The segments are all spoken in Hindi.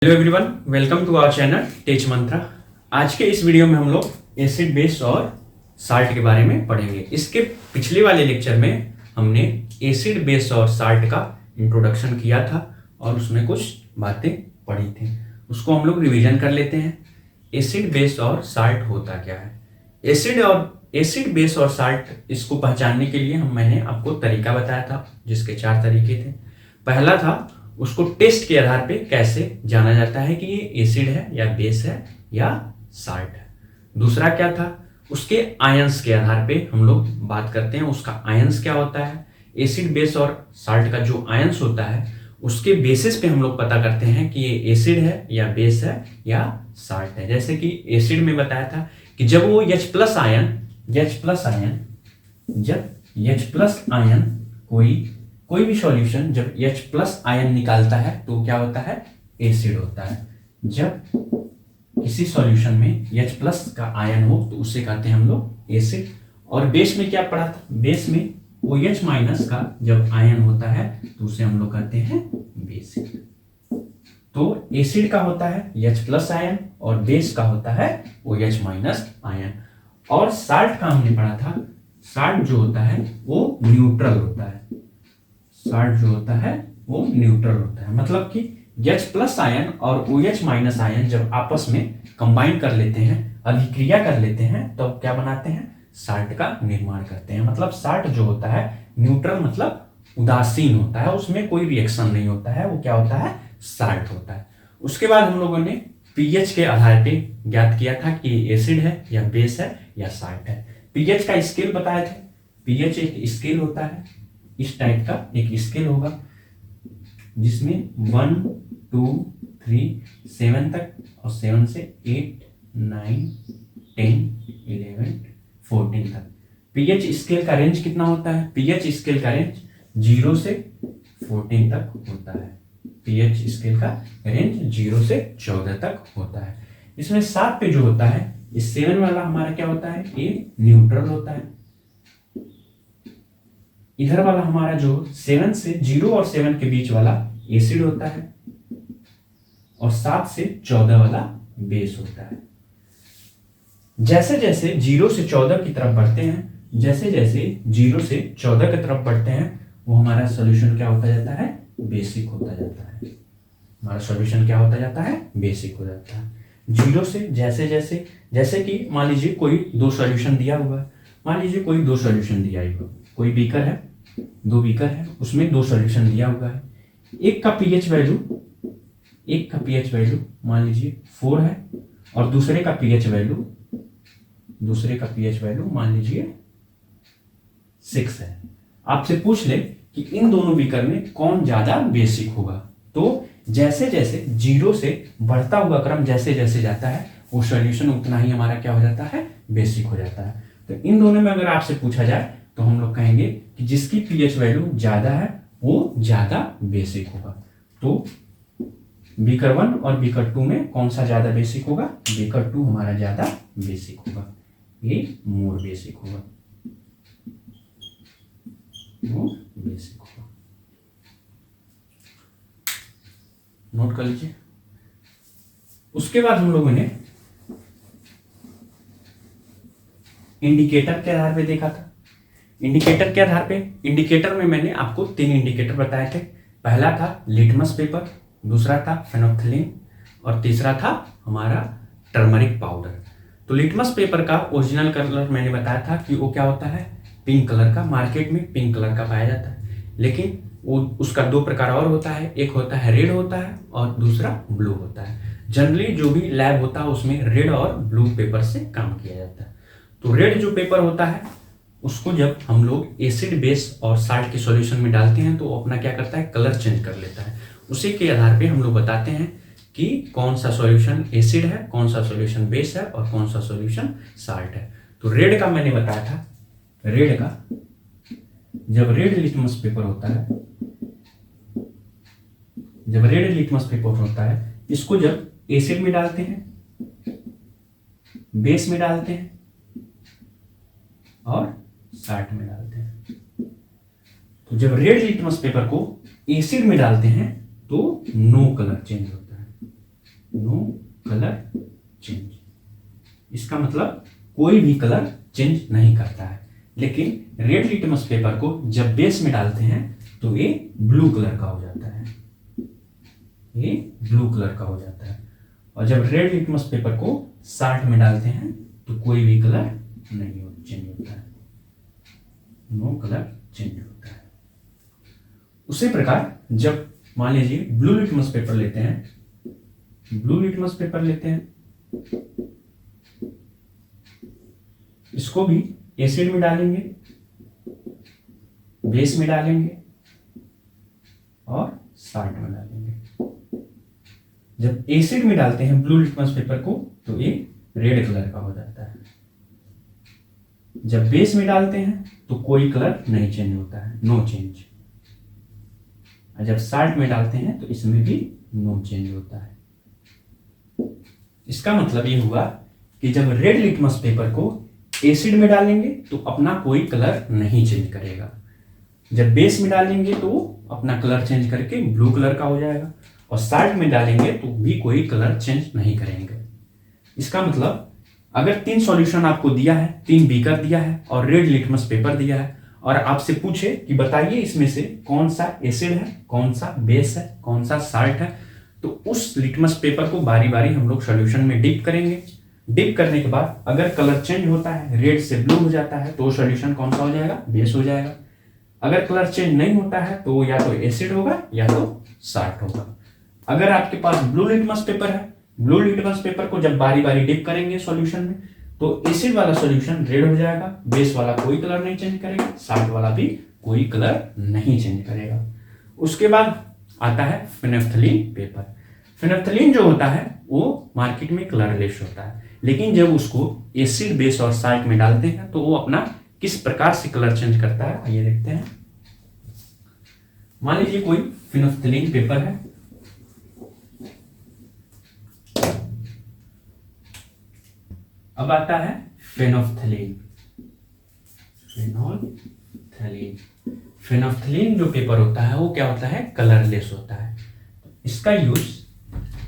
Hello everyone, welcome to our channel tech Mantra. आज के इस वीडियो में हम लोग एसिड बेस और साल्ट के बारे में पढ़ेंगे। इसके पिछले वाले लेक्चर में हमने एसिड बेस और साल्ट का इंट्रोडक्शन किया था और उसमें कुछ बातें पढ़ी थी, उसको हम लोग रिवीजन कर लेते हैं। एसिड बेस और साल्ट होता क्या है? एसिड बेस और साल्ट, इसको पहचानने के लिए मैंने आपको तरीका बताया था, जिसके 4 तरीके थे। पहला था उसको टेस्ट के आधार पे कैसे जाना जाता है कि ये एसिड है या बेस है या साल्ट है। दूसरा क्या था, उसके आयंस के आधार पे हम लोग बात करते हैं, उसका आयंस क्या होता है। एसिड बेस और साल्ट का जो आयंस होता है उसके बेसिस पे हम लोग पता करते हैं कि ये एसिड है या बेस है या साल्ट है। जैसे कि एसिड में बताया था कि जब वो H+ आयन कोई भी सॉल्यूशन जब H+ आयन निकालता है तो क्या होता है? एसिड होता है। जब किसी सॉल्यूशन में H+ का आयन हो तो उसे कहते हैं हम लोग एसिड। और बेस में क्या पढ़ा था? बेस में OH- का जब आयन होता है तो उसे हम लोग कहते हैं बेसिक। तो एसिड का होता है H+ आयन और बेस का होता है OH- आयन। और साल्ट का हमने पढ़ा था, साल्ट जो होता है वो न्यूट्रल होता है। साल्ट जो होता है वो न्यूट्रल होता है, मतलब कि H+ आयन और OH- आयन जब आपस में कंबाइन कर लेते हैं, अभिक्रिया कर लेते हैं, तो क्या बनाते हैं? साल्ट का निर्माण करते हैं। मतलब साल्ट जो होता है न्यूट्रल, मतलब उदासीन होता है, उसमें कोई रिएक्शन नहीं होता है, वो क्या होता है? साल्ट होता है। उसके बाद हम लोगों ने पीएच के आधार पे ज्ञात किया था कि एसिड है या बेस है या साल्ट है। पीएच का स्केल बताए थे। पीएच एक स्केल होता है, इस टाइप का एक स्केल होगा जिसमें 1, 2, 3, 7 तक, और 7 से 8, 9, 10, 11, 14 तक। पीएच स्केल का रेंज कितना होता है? पीएच स्केल का रेंज 0 से 14 तक होता है। पीएच स्केल का रेंज 0 से 14 तक होता है। इसमें 7 पे जो होता है, इस 7 वाला हमारा क्या होता है? ये न्यूट्रल होता है। इधर वाला हमारा जो 7 से 0 और 7 के बीच वाला एसिड होता है, और 7 से 14 वाला बेस होता है। जैसे जैसे 0 से 14 की तरफ बढ़ते हैं, जैसे जैसे 0 से 14 की तरफ बढ़ते हैं, वो हमारा सॉल्यूशन क्या होता जाता है? बेसिक होता जाता है। हमारा सॉल्यूशन क्या होता जाता है? बेसिक हो जाता है। 0 से जैसे जैसे, जैसे कि मान लीजिए कोई 2 सॉल्यूशन दिया हुआ है, मान लीजिए कोई 2 सॉल्यूशन दिया हुआ, कोई बीकर है, 2 बीकर है, उसमें 2 सॉल्यूशन दिया हुआ है। एक का पीएच वैल्यू मान लीजिए 4 है, और दूसरे का पीएच वैल्यू मान लीजिए 6 है। आपसे पूछ ले कि इन दोनों बीकर में कौन ज्यादा बेसिक होगा, तो जैसे जैसे 0 से बढ़ता हुआ क्रम जैसे जैसे जाता है, वो सॉल्यूशन उतना ही हमारा क्या हो जाता है? बेसिक हो जाता है। तो इन दोनों में अगर आपसे पूछा जाए तो हम लोग कहेंगे कि जिसकी पीएच वैल्यू ज्यादा है वो ज्यादा बेसिक होगा। तो बीकर 1 और बीकर 2 में कौन सा ज्यादा बेसिक होगा? बीकर 2 हमारा ज्यादा बेसिक होगा, ये मोर बेसिक होगा, नोट कर लीजिए। उसके बाद हम लोगों ने इंडिकेटर के आधार पे देखा था। इंडिकेटर में मैंने आपको 3 इंडिकेटर बताए थे। पहला था लिटमस पेपर, दूसरा था फेनोल्फथालीन, और तीसरा था हमारा टर्मरिक पाउडर। तो लिटमस पेपर का ओरिजिनल कलर मैंने बताया था कि वो क्या होता है? पिंक कलर का। मार्केट में पिंक कलर का पाया जाता है, लेकिन वो उसका 2 प्रकार और होता है, एक होता है रेड होता है और दूसरा ब्लू होता है। जनरली जो भी लैब होता है उसमें रेड और ब्लू पेपर से काम किया जाता है। तो रेड जो पेपर होता है उसको जब हम लोग एसिड बेस और साल्ट के सॉल्यूशन में डालते हैं तो वो अपना क्या करता है? कलर चेंज कर लेता है। उसी के आधार पे हम लोग बताते हैं कि कौन सा सॉल्यूशन एसिड है, कौन सा सॉल्यूशन बेस है और कौन सा सॉल्यूशन साल्ट है। तो रेड का मैंने बताया था, रेड का जब रेड लिटमस पेपर होता है, इसको जब एसिड में डालते हैं, बेस में डालते हैं और साल्ट में डालते हैं, तो जब रेड लिटमस पेपर को एसिड में डालते हैं तो नो कलर चेंज होता है। No colour change. इसका मतलब कोई भी कलर चेंज नहीं करता है। लेकिन रेड लिटमस पेपर को जब बेस में डालते हैं तो ये ब्लू कलर का हो जाता है, ये ब्लू कलर का हो जाता है। और जब रेड लिटमस पेपर को साल्ट में डालते हैं तो कोई भी कलर नहीं चेंज होता है, नो कलर चेंज होता है। उसी प्रकार जब मान लीजिए ब्लू लिटमस पेपर लेते हैं, ब्लू लिटमस पेपर लेते हैं, इसको भी एसिड में डालेंगे, बेस में डालेंगे और साल्ट में डालेंगे। जब एसिड में डालते हैं ब्लू लिटमस पेपर को तो ये रेड कलर का हो जाता है। जब बेस में डालते हैं तो कोई कलर नहीं चेंज होता है, नो चेंज। और जब साल्ट में डालते हैं तो इसमें भी नो चेंज होता है। इसका मतलब ये हुआ कि जब रेड लिटमस पेपर को एसिड में डालेंगे तो अपना कोई कलर नहीं चेंज करेगा, जब बेस में डालेंगे तो अपना कलर चेंज करके ब्लू कलर का हो जाएगा, और साल्ट में डालेंगे तो भी कोई कलर चेंज नहीं करेंगे। इसका मतलब अगर 3 सॉल्यूशन आपको दिया है, 3 बीकर दिया है और रेड लिटमस पेपर दिया है, और आपसे पूछे कि बताइए इसमें से कौन सा एसिड है, कौन सा बेस है, कौन सा साल्ट है, तो उस लिटमस पेपर को बारी बारी हम लोग सॉल्यूशन में डिप करेंगे। डिप करने के बाद अगर कलर चेंज होता है, रेड से ब्लू हो जाता है, तो सॉल्यूशन कौन सा हो जाएगा, बेस हो जाएगा। अगर कलर चेंज नहीं होता है तो या तो एसिड होगा या तो साल्ट होगा। अगर आपके पास ब्लू लिटमस पेपर है, ब्लू लिटमस पेपर को जब बारी बारी डिप करेंगे सॉल्यूशन में तो एसिड वाला सॉल्यूशन रेड हो जाएगा, बेस वाला कोई कलर नहीं चेंज करेगा, साल्ट वाला भी कोई कलर नहीं चेंज करेगा। उसके बाद आता है फिनेफ्थलीन पेपर। फिनेफ्थलीन जो होता है वो मार्केट में कलरलेस होता है, लेकिन जब उसको एसिड, बेस और साल्ट में डालते हैं तो वो अपना किस प्रकार से कलर चेंज करता है आइए देखते हैं। मान लीजिए कोई फिनेफ्थलीन पेपर है, अब आता है फेनोफ्थलीन। फेनोफ्थलीन, फेनोफ्थलीन जो पेपर होता है वो क्या होता है, कलरलेस होता है। इसका यूज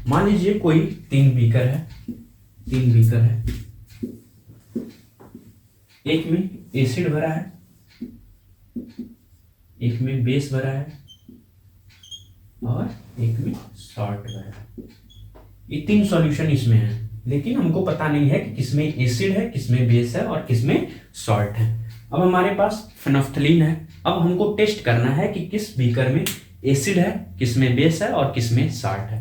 मान लीजिए कोई 3 बीकर है, 3 बीकर है, एक में एसिड भरा है, एक में बेस भरा है और एक में सॉल्ट भरा है। ये 3 सॉल्यूशन इसमें है, लेकिन हमको पता नहीं है कि किसमें एसिड है, किसमें बेस है और किसमें सॉल्ट है। अब हमारे पास फेनोफ्थलीन है, अब हमको टेस्ट करना है कि किस बीकर में एसिड है, किसमें बेस है और किसमें सॉल्ट है।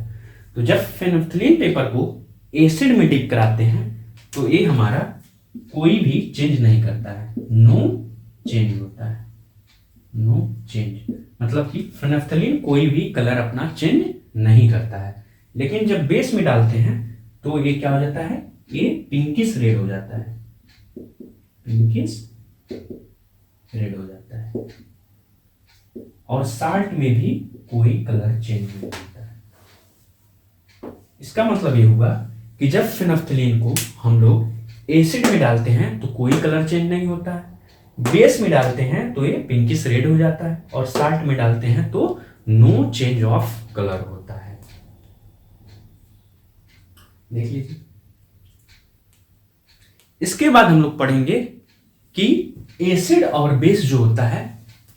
तो जब फेनोफ्थलीन पेपर को एसिड में डिप कराते हैं तो ये हमारा कोई भी चेंज नहीं करता है, नो चेंज होता है, नो चेंज। मतलब कि फेनोफ्थलीन कोई भी कलर अपना चेंज नहीं करता है। लेकिन जब बेस में डालते हैं तो ये क्या हो जाता है, ये पिंकिश रेड हो जाता है, पिंकिश रेड हो जाता है, और साल्ट में भी कोई कलर चेंज नहीं होता है। इसका मतलब ये हुआ कि जब फेनोफ्थलीन को हम लोग एसिड में डालते हैं तो कोई कलर चेंज नहीं होता है, बेस में डालते हैं तो ये पिंकिश रेड हो जाता है, और साल्ट में डालते हैं तो नो चेंज ऑफ कलर होता है। देख लीजिए। इसके बाद हम लोग पढ़ेंगे कि एसिड और बेस जो होता है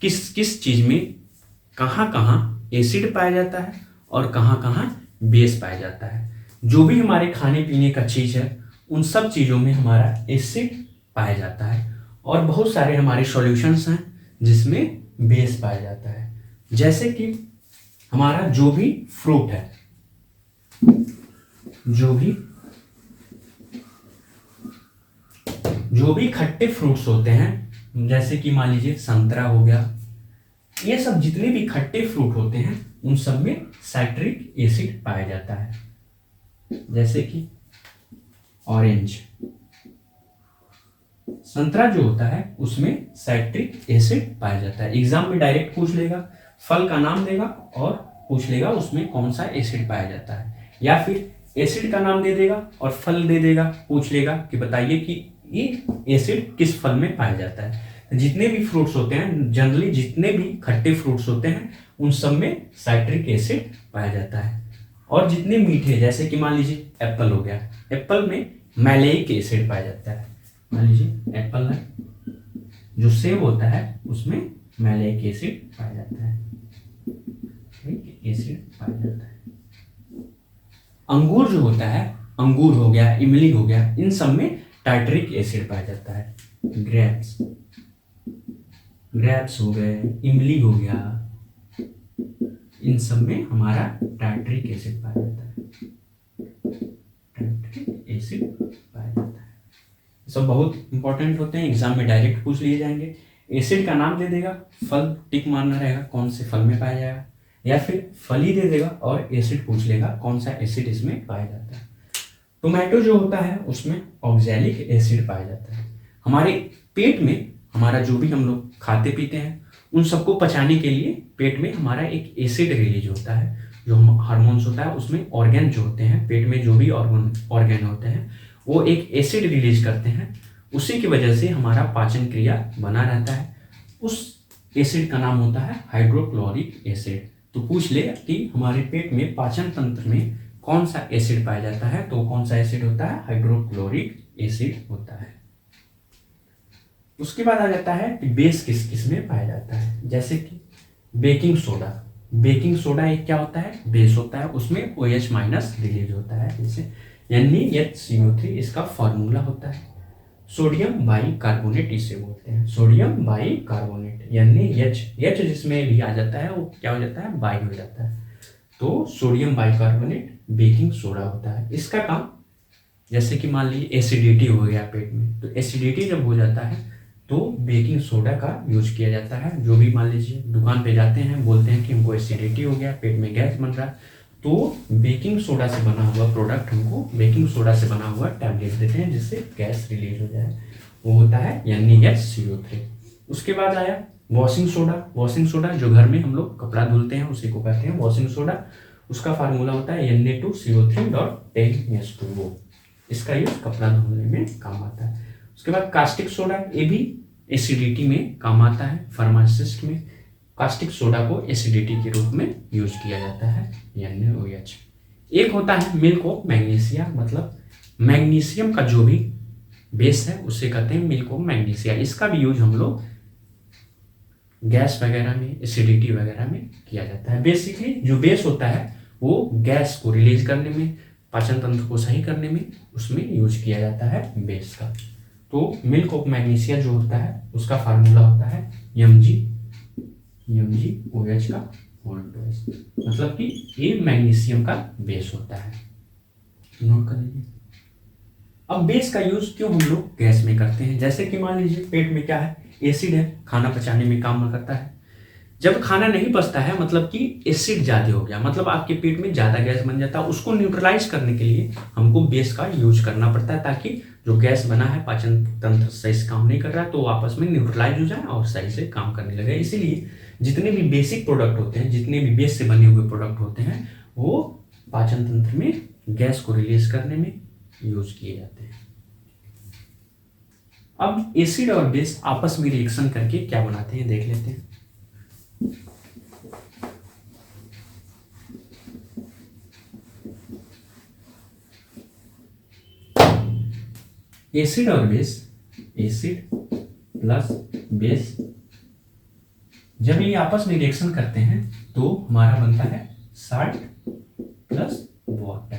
किस किस चीज में कहां कहां एसिड पाया जाता है और कहां कहां बेस पाया जाता है। जो भी हमारे खाने पीने का चीज है उन सब चीजों में हमारा एसिड पाया जाता है, और बहुत सारे हमारे सॉल्यूशंस हैं जिसमें बेस पाया जाता है। जैसे कि हमारा जो भी फ्रूट है, जो भी खट्टे फ्रूट्स होते हैं, जैसे कि मान लीजिए संतरा हो गया, ये सब जितने भी खट्टे फ्रूट होते हैं उन सब में साइट्रिक एसिड पाया जाता है। जैसे कि ऑरेंज, संतरा जो होता है उसमें साइट्रिक एसिड पाया जाता है। एग्जाम में डायरेक्ट पूछ लेगा, फल का नाम देगा और पूछ लेगा उसमें कौन सा एसिड पाया जाता है, या फिर एसिड का नाम दे देगा और फल दे देगा, पूछ लेगा कि बताइए कि ये एसिड किस फल में पाया जाता है। जितने भी फ्रूट्स होते हैं, जनरली जितने भी खट्टे फ्रूट्स होते हैं उन सब में साइट्रिक एसिड पाया जाता है। और जितने मीठे, जैसे कि मान लीजिए एप्पल हो गया, एप्पल में मैलेइक एसिड पाया जाता है। मान लीजिए एप्पल है, जो सेब होता है उसमें मैलेइक एसिड पाया जाता है, एसिड पाया जाता है। अंगूर जो होता है, अंगूर हो गया, इमली हो गया, इन सब में टार्टरिक एसिड पाया जाता है। ग्रेप्स, ग्रेप्स हो गए, इमली हो गया, इन सब में हमारा टार्टरिक एसिड पाया जाता है, टार्टरिक एसिड पाया जाता है। सब बहुत इंपॉर्टेंट होते हैं, एग्जाम में डायरेक्ट पूछ लिए जाएंगे। एसिड का नाम दे देगा, फल टिक मारना रहेगा कौन से फल में पाया जाएगा, या फिर फल ही दे देगा और एसिड पूछ लेगा कौन सा एसिड इसमें पाया जाता है। टोमेटो जो होता है उसमें ऑक्सैलिक एसिड पाया जाता है। हमारे पेट में हमारा जो भी हम लोग खाते पीते हैं उन सबको पचाने के लिए पेट में हमारा एक एसिड रिलीज होता है, जो हार्मोन्स होता है उसमें ऑर्गन जो होते हैं, पेट में जो भी ऑर्गन होते हैं वो एक एसिड रिलीज करते हैं, उसी की वजह से हमारा पाचन क्रिया बना रहता है। उस एसिड का नाम होता है हाइड्रोक्लोरिक एसिड। तो पूछ ले कि हमारे पेट में पाचन तंत्र में कौन सा एसिड पाया जाता है, तो कौन सा एसिड होता है, हाइड्रोक्लोरिक एसिड होता है। उसके बाद आ जाता है कि बेस किस किस में पाया जाता है, जैसे कि बेकिंग सोडा। बेकिंग सोडा एक क्या होता है, बेस होता है, उसमें OH माइनस रिलीज होता है, जैसे NaHCO3 इसका फॉर्मूला होता है। सोडियम बाई कार्बोनेट इसे बोलते हैं, सोडियम बाई कार्बोनेट, NaH जिसमें भी आ जाता है वो क्या हो जाता है, बाई हो जाता है, तो sodium by carbonate baking soda होता है। इसका काम, जैसे कि मान लीजिए एसिडिटी हो गया पेट में, तो एसिडिटी जब हो जाता है तो बेकिंग सोडा का यूज किया जाता है। जो भी मान लीजिए दुकान पे जाते हैं, बोलते हैं कि हमको एसिडिटी हो गया, पेट में गैस बन रहा है, तो बेकिंग सोडा से बना हुआ प्रोडक्ट, हमको बेकिंग सोडा से बना हुआ टैबलेट देते हैं जिससे गैस रिलीज हो जाए, वो होता है NaHCO3। उसके बाद आया वॉशिंग सोडा। वॉशिंग सोडा जो घर में हम लोग कपड़ा धुलते हैं उसी को कहते हैं वॉशिंग सोडा। उसका फार्मूला होता है Na2CO3.10H2O। इसका यूज कपड़ा धुलने में काम आता है। उसके बाद कास्टिक सोडा, ये भी एसिडिटी में काम आता है। फार्मासिस्ट में कास्टिक सोडा को एसिडिटी के रूप में यूज किया जाता है, NaOH। एक होता है मिल्क ऑफ मैग्नीशिया, मतलब मैग्नीशियम का जो भी बेस है उसे कहते हैं मिल्क ऑफ मैग्नीशिया। इसका भी यूज हम लोग गैस वगैरह में, एसिडिटी वगैरह में किया जाता है। बेसिकली जो बेस होता है वो गैस को रिलीज करने में, पाचन तंत्र को सही करने में उसमें यूज किया जाता है बेस का। तो मिल्क ऑफ मैग्नीशिया जो होता है उसका फार्मूला होता है MgOH का होल ट्वाइस, मतलब कि ये मैग्नीशियम का बेस होता है, नोट कर लीजिए। अब बेस का यूज क्यों हम लोग गैस में करते हैं, जैसे कि मान लीजिए पेट में क्या है, एसिड है, खाना पचाने में काम करता है। जब खाना नहीं पचता है मतलब कि एसिड ज्यादा हो गया, मतलब आपके पेट में ज्यादा गैस बन जाता है, उसको न्यूट्रलाइज करने के लिए हमको बेस का यूज करना पड़ता है, ताकि जो गैस बना है, पाचन तंत्र सही से काम नहीं कर रहा है तो आपस में न्यूट्रलाइज हो जाए और सही से काम करने लगे। इसीलिए जितने भी बेसिक प्रोडक्ट होते हैं, जितने भी बेस से बने हुए प्रोडक्ट होते हैं, वो पाचन तंत्र में गैस को रिलीज करने में यूज किए जाते हैं। अब एसिड और बेस आपस में रिएक्शन करके क्या बनाते हैं देख लेते हैं। एसिड और बेस, एसिड प्लस बेस जब ये आपस में रिएक्शन करते हैं तो हमारा बनता है salt plus water,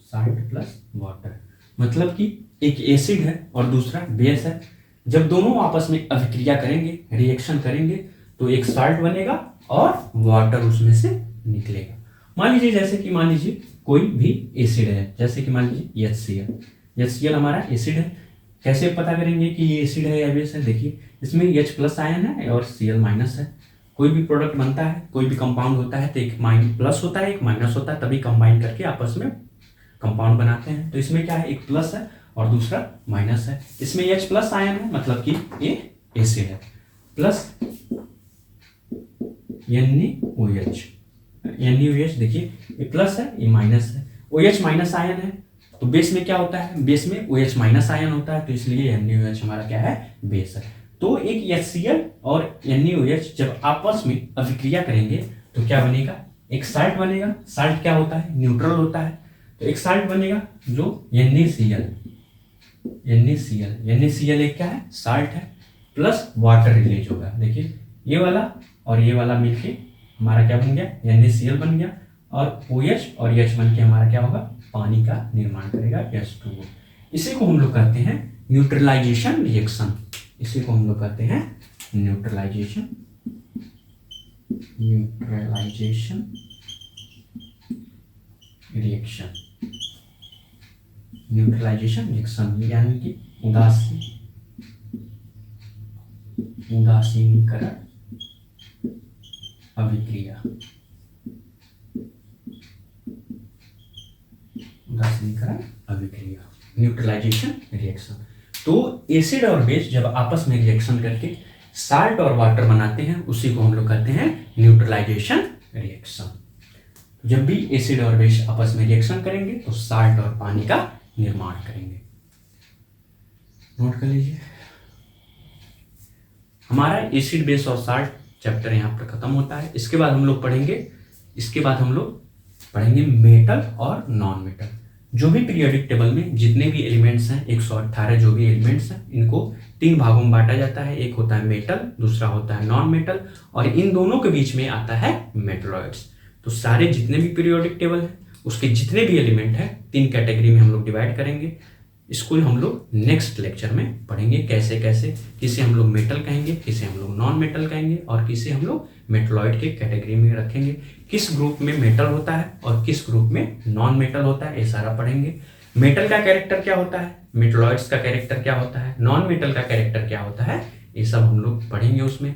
salt plus water, मतलब कि एक एसिड है और दूसरा बेस है। जब दोनों आपस में अभिक्रिया करेंगे, रिएक्शन करेंगे, तो एक साल्ट बनेगा और वाटर उसमें से निकलेगा। मान लीजिए जैसे कि मान लीजिए कोई भी एसिड है, जैसे कि मान लीजिए HCl हमारा एसिड है। कैसे पता करेंगे कि ये एसिड है या बेस है, देखिए इसमें H प्लस आयन है और Cl माइनस है। कोई भी प्रोडक्ट बनता है, कोई भी कंपाउंड होता है तो एक प्लस होता है, एक माइनस होता है, तभी कंबाइन करके आपस में कंपाउंड बनाते हैं। तो इसमें क्या है, एक प्लस है और दूसरा माइनस है। इसमें H प्लस आयन है मतलब कि ये एसिड है, प्लस NaOH देखिए ये प्लस है, ये माइनस है। OH माइनस आयन है तो बेस में क्या होता है, बेस में OH माइनस आयन होता है, तो इसलिए NaOH हमारा क्या है, बेस है। तो एक HCl और NaOH जब आपस में अभिक्रिया करेंगे तो क्या बनेगा, एक साल्ट बनेगा, साल्ट क्या होता है, न्यूट्रल होता है, तो एक साल्ट बनेगा जो NaCl, NaCl एक क्या है, साल्ट है, प्लस वाटर रिलीज होगा। देखिए ये वाला और ये वाला मिलके हमारा क्या बन गया, NaCl बन गया, और OH और H बन के हमारा क्या होगा, पानी का निर्माण करेगा, H2O। इसी को हम लोग कहते हैं न्यूट्रलाइजेशन रिएक्शन, इसी को हम लोग कहते हैं न्यूट्रलाइजेशन रिएक्शन, न्यूट्रलाइजेशन रिएक्शन यानी कि उदासीनीकरण अभिक्रिया, उदासीनीकरण अभिक्रिया, न्यूट्रलाइजेशन रिएक्शन। तो एसिड और बेस जब आपस में रिएक्शन करके साल्ट और वाटर बनाते हैं, उसी को हम लोग कहते हैं न्यूट्रलाइजेशन रिएक्शन। जब भी एसिड और बेस आपस में रिएक्शन करेंगे तो साल्ट और पानी का निर्माण करेंगे। नोट कर लीजिए, हमारा एसिड बेस और साल्ट चैप्टर यहाँ पर खत्म होता है। इसके बाद हम लोग पढ़ेंगे मेटल और नॉन मेटल। जो भी पीरियोडिक टेबल में जितने भी एलिमेंट्स हैं, 118 जो भी एलिमेंट्स हैं, इनको 3 भागों में बांटा जाता है। एक होता है मेटल, दूसरा होता है नॉन मेटल, और इन दोनों के बीच में आता है मेटलॉइड्स। तो सारे जितने भी पीरियोडिक टेबल है उसके जितने भी एलिमेंट हैं 3 कैटेगरी में हम लोग डिवाइड करेंगे। इसको हम लोग नेक्स्ट लेक्चर में पढ़ेंगे कैसे कैसे, किसे हम लोग मेटल कहेंगे, किसे हम लोग नॉन मेटल कहेंगे, और किसे हम लोग मेटलॉइड के कैटेगरी में रखेंगे, किस ग्रुप में मेटल होता है और किस ग्रुप में नॉन मेटल होता है, ये सारा पढ़ेंगे। मेटल का कैरेक्टर क्या होता है, मेटलॉइड्स का कैरेक्टर क्या होता है, नॉन मेटल का कैरेक्टर क्या होता है, ये सब हम लोग पढ़ेंगे। उसमें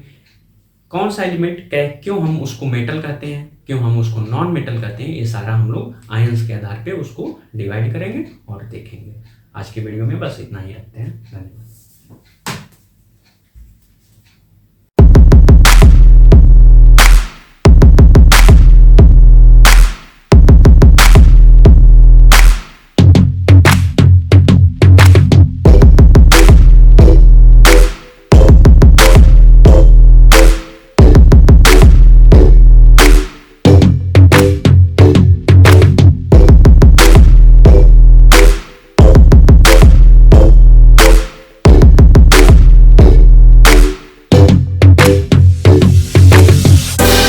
कौन सा एलिमेंट क्यों हम उसको मेटल कहते हैं, क्यों हम उसको नॉन मेटल कहते हैं, ये सारा हम लोग आयंस के आधार पे उसको डिवाइड करेंगे और देखेंगे। आज के वीडियो में बस इतना ही रखते हैं। धन्यवाद।